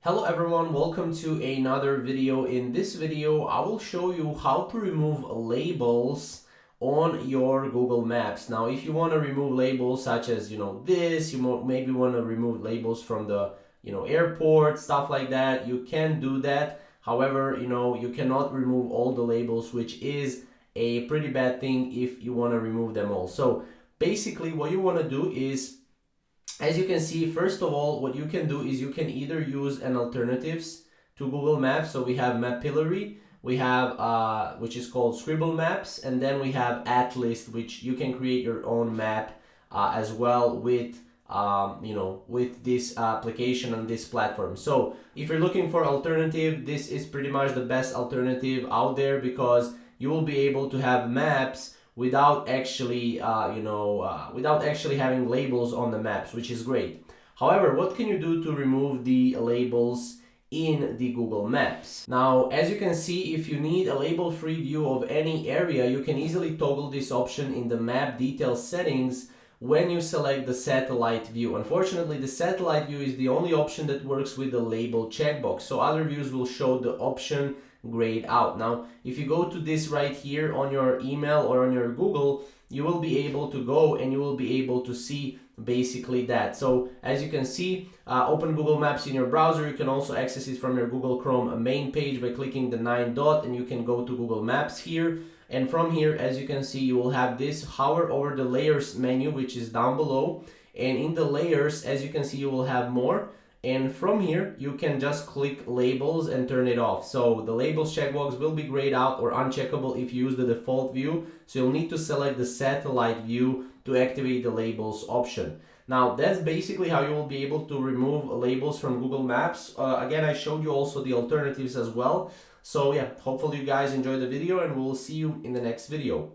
Hello everyone, welcome to another video. In this video, I will show you how to remove labels on your Google Maps. Now, if you want to remove labels such as, this, you maybe want to remove labels from the, airport, stuff like that, you can do that. However, you cannot remove all the labels, which is a pretty bad thing if you want to remove them all. So basically what you want to do is, as you can see, first of all, what you can do is you can either use an alternatives to Google Maps. So we have Mapillary, we have which is called Scribble Maps, and then we have Atlas, which you can create your own map as well with with this application on this platform. So if you're looking for alternative, this is pretty much the best alternative out there because you will be able to have maps without actually without actually having labels on the maps, which is great. However, what can you do to remove the labels in the Google Maps? Now, as you can see, if you need a label-free view of any area, you can easily toggle this option in the map details settings when you select the satellite view. Unfortunately, the satellite view is the only option that works with the label checkbox, so other views will show the option grayed out. Now, if you go to this right here on your email or on your Google, you will be able to go and you will be able to see basically that. So as you can see, open Google Maps in your browser. You can also access it from your Google Chrome main page by clicking the 9 dot, and you can go to Google Maps here. And from here, as you can see, you will have this hover over the layers menu, which is down below. And in the layers, as you can see, you will have more. And from here, you can just click labels and turn it off. So the labels checkbox will be grayed out or uncheckable if you use the default view. So you'll need to select the satellite view to activate the labels option. Now, that's basically how you will be able to remove labels from Google Maps. Again, I showed you also the alternatives as well. So yeah, hopefully you guys enjoyed the video and we'll see you in the next video.